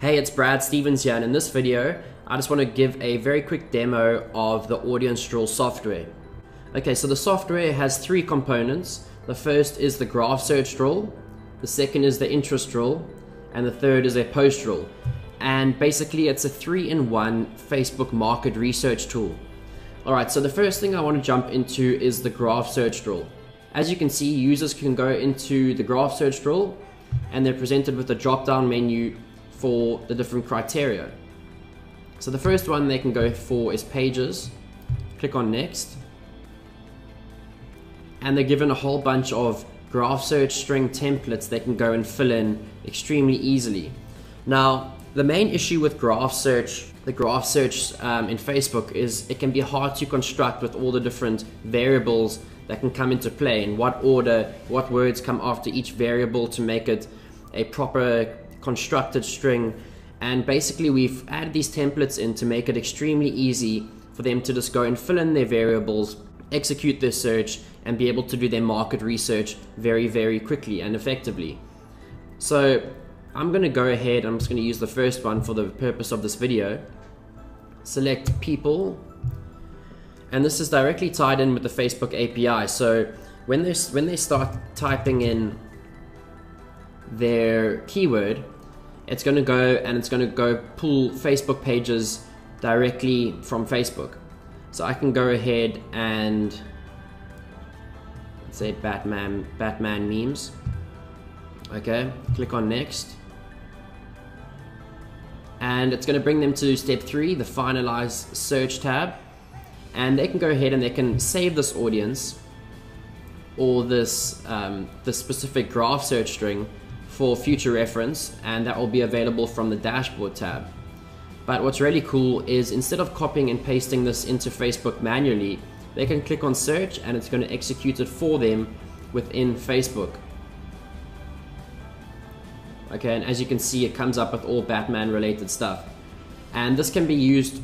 Hey, it's Brad Stevens here, and in this video, I just want to give a very quick demo of the Audience Draw software. Okay, so the software has three components. The first is the graph search draw, the second is the interest draw, and the third is a post draw. And basically, it's a 3-in-1 Facebook market research tool. Alright, so the first thing I want to jump into is the graph search draw. As you can see, users can go into the graph search draw, and they're presented with a drop-down menu for the different criteria. So the first one they can go for is pages. Click on next, and they're given a whole bunch of graph search string templates they can go and fill in extremely easily. Now, the main issue with graph search, in Facebook, is it can be hard to construct with all the different variables that can come into play, in what order, what words come after each variable to make it a proper constructed string. And basically we've added these templates in to make it extremely easy for them to just go and fill in their variables, execute their search, and be able to do their market research very quickly and effectively. So I'm going to go ahead, I'm just going to use the first one for the purpose of this video. Select people, and this is directly tied in with the Facebook API. So when they start typing in their keyword, it's going to go and it's going to go pull Facebook pages directly from Facebook. So I can go ahead and let's say Batman memes. Okay, click on next, and it's going to bring them to step 3, the finalize search tab, and they can go ahead and they can save this audience or this specific graph search string for future reference, and that will be available from the dashboard tab. But what's really cool is instead of copying and pasting this into Facebook manually, they can click on search and it's going to execute it for them within Facebook. Okay, and as you can see, it comes up with all Batman related stuff. And this can be used,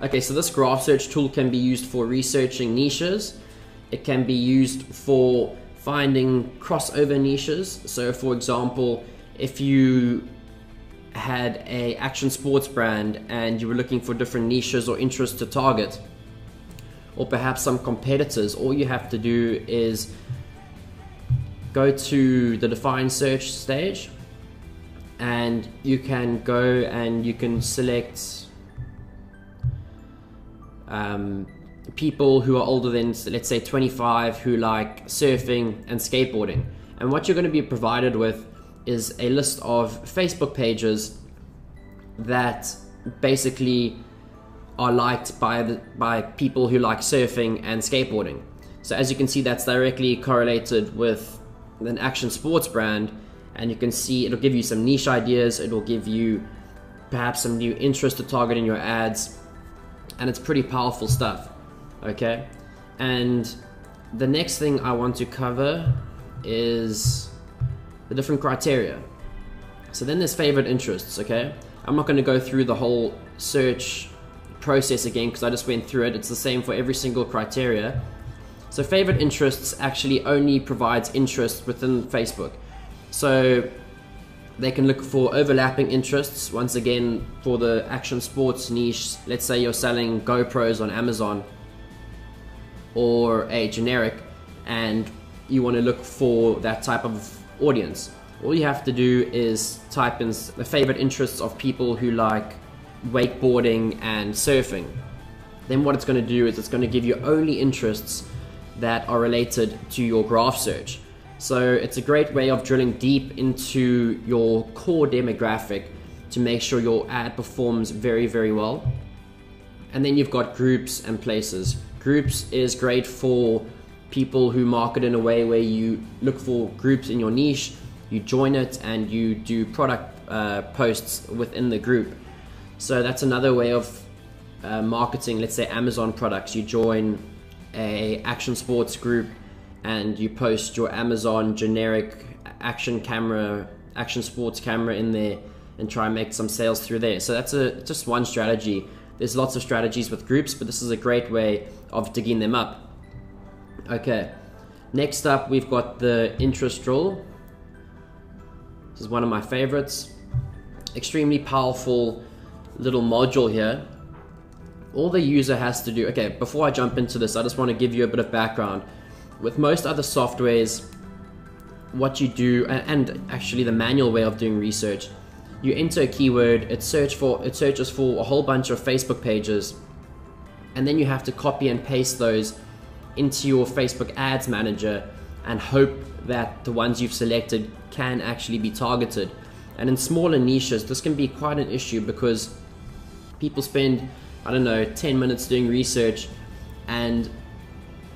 okay, so this graph search tool can be used for researching niches. It can be used for finding crossover niches. So for example, if you had a action sports brand and you were looking for different niches or interests to target, or perhaps some competitors, all you have to do is go to the define search stage, and you can go and you can select people who are older than, let's say, 25, who like surfing and skateboarding. And what you're going to be provided with is a list of Facebook pages that basically are liked by people who like surfing and skateboarding. So as you can see, that's directly correlated with an action sports brand, and you can see it'll give you some niche ideas, it will give you perhaps some new interest to target in your ads, and it's pretty powerful stuff. Okay, and the next thing I want to cover is the different criteria. So then there's favorite interests. Okay, I'm not going to go through the whole search process again because I just went through it. It's the same for every single criteria. So favorite interests actually only provides interest within Facebook. So they can look for overlapping interests. Once again, for the action sports niche, let's say you're selling GoPros on Amazon or a generic, and you want to look for that type of audience. All you have to do is type in the favorite interests of people who like wakeboarding and surfing. Then what it's going to do is it's going to give you only interests that are related to your graph search. So it's a great way of drilling deep into your core demographic to make sure your ad performs very well. And then you've got groups and places. Groups is great for people who market in a way where you look for groups in your niche, you join it, and you do product posts within the group. So that's another way of marketing. Let's say Amazon products, you join a action sports group and you post your Amazon generic action sports camera in there and try and make some sales through there. So that's just one strategy. There's lots of strategies with groups, but this is a great way of digging them up. Okay, next up we've got the interest draw. This is one of my favorites. extremely powerful little module here. All the user has to do, okay, before I jump into this, I just want to give you a bit of background. With most other softwares, what you do, and actually the manual way of doing research, you enter a keyword, it searches for a whole bunch of Facebook pages, and then you have to copy and paste those into your Facebook Ads Manager and hope that the ones you've selected can actually be targeted. And in smaller niches, this can be quite an issue because people spend, I don't know, 10 minutes doing research, and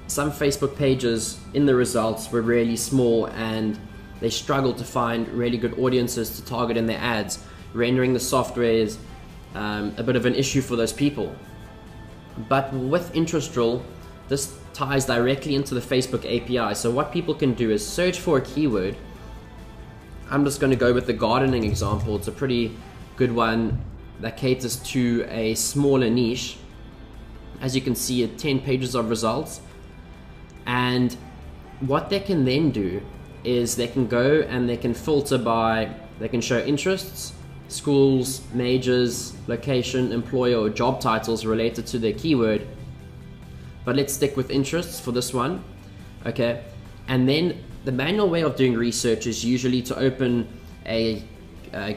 some Facebook pages in the results were really small and they struggle to find really good audiences to target in their ads. Rendering the software is a bit of an issue for those people. But with Interestral, this ties directly into the Facebook API. So what people can do is search for a keyword. I'm just going to go with the gardening example. It's a pretty good one that caters to a smaller niche. As you can see, 10 pages of results. And what they can then do is they can go and they can filter by, they can show interests, schools, majors, location, employer, or job titles related to their keyword. But let's stick with interests for this one, okay? And then the manual way of doing research is usually to open a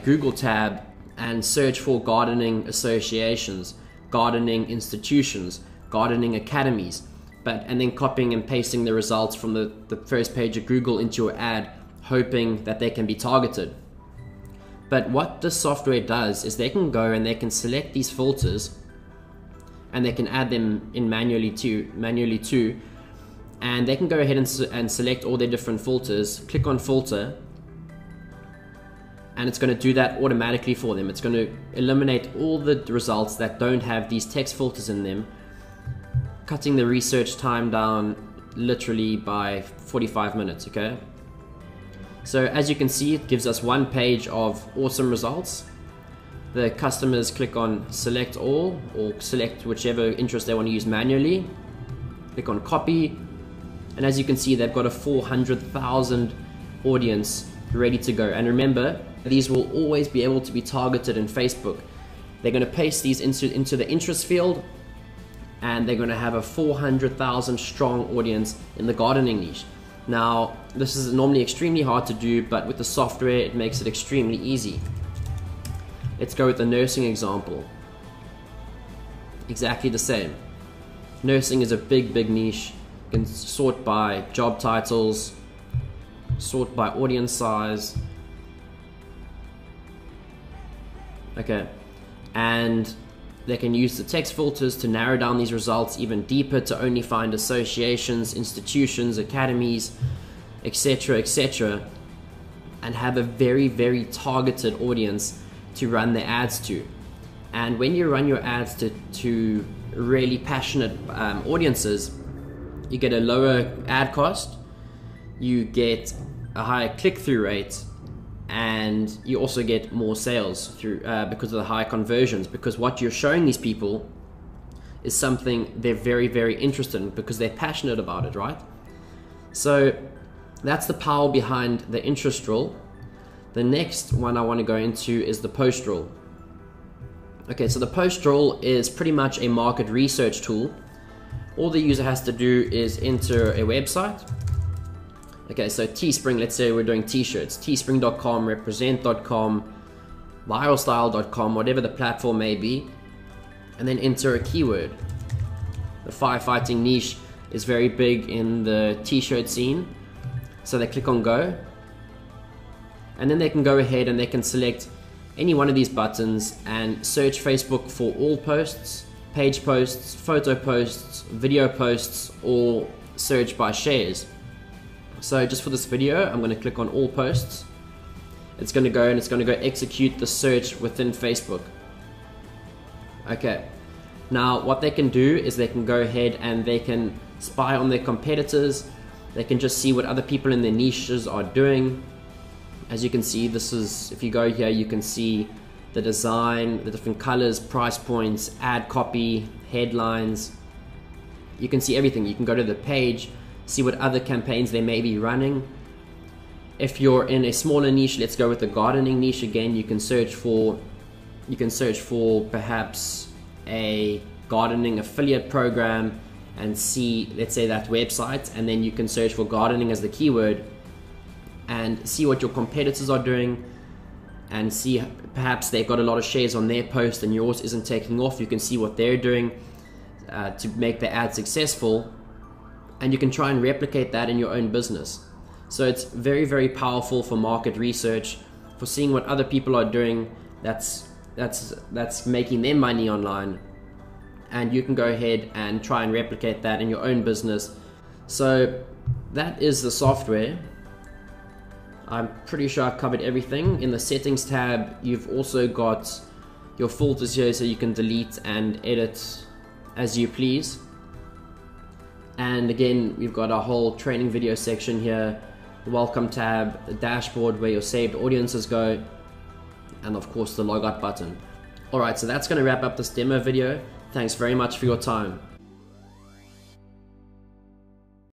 Google tab and search for gardening associations, gardening institutions, gardening academies, and then copying and pasting the results from the first page of Google into your ad, hoping that they can be targeted. But what this software does is they can go and they can select these filters and they can add them in manually too, and they can go ahead and select all their different filters, click on filter, and it's going to do that automatically for them. It's going to eliminate all the results that don't have these text filters in them, cutting the research time down literally by 45 minutes, okay? So as you can see, it gives us one page of awesome results. The customers click on select all, or select whichever interest they want to use manually. Click on copy, and as you can see, they've got a 400,000 audience ready to go. And remember, these will always be able to be targeted in Facebook. They're going to paste these into the interest field, and they're going to have a 400,000 strong audience in the gardening niche. Now, this is normally extremely hard to do, but with the software, it makes it extremely easy. Let's go with the nursing example. Exactly the same. Nursing is a big niche. You can sort by job titles, sort by audience size. Okay, and they can use the text filters to narrow down these results even deeper to only find associations, institutions, academies, etc., and have a very targeted audience to run their ads to. And when you run your ads to really passionate audiences, you get a lower ad cost, you get a higher click-through rate, and you also get more sales through because of the high conversions, because what you're showing these people is something they're very interested in because they're passionate about it, right? So that's the power behind the Interestral. The next one I want to go into is the Postral. Okay, so the Postral is pretty much a market research tool. All the user has to do is enter a website. Okay, so Teespring, let's say we're doing t-shirts, teespring.com, represent.com, viralstyle.com, whatever the platform may be, and then enter a keyword. The firefighting niche is very big in the t-shirt scene, so they click on go, and then they can go ahead and they can select any one of these buttons and search Facebook for all posts, page posts, photo posts, video posts, or search by shares. So just for this video, I'm going to click on all posts. It's going to go and it's going to go execute the search within Facebook. Okay, now what they can do is they can go ahead and they can spy on their competitors. They can just see what other people in their niches are doing. As you can see, this is, if you go here, you can see the design, the different colors, price points, ad copy, headlines. You can see everything. You can go to the page, see what other campaigns they may be running. If you're in a smaller niche, let's go with the gardening niche again. You can search for perhaps a gardening affiliate program and see, let's say, that website, and then you can search for gardening as the keyword and see what your competitors are doing, and see perhaps they've got a lot of shares on their post and yours isn't taking off. You can see what they're doing to make the ad successful, and you can try and replicate that in your own business. So it's very, very powerful for market research, for seeing what other people are doing that's making them money online, and you can go ahead and try and replicate that in your own business. So that is the software. I'm pretty sure I've covered everything. In the settings tab, you've also got your filters here, so you can delete and edit as you please. And again, we've got a whole training video section here, the welcome tab, the dashboard where your saved audiences go, and of course the logout button. Alright, so that's going to wrap up this demo video. Thanks very much for your time.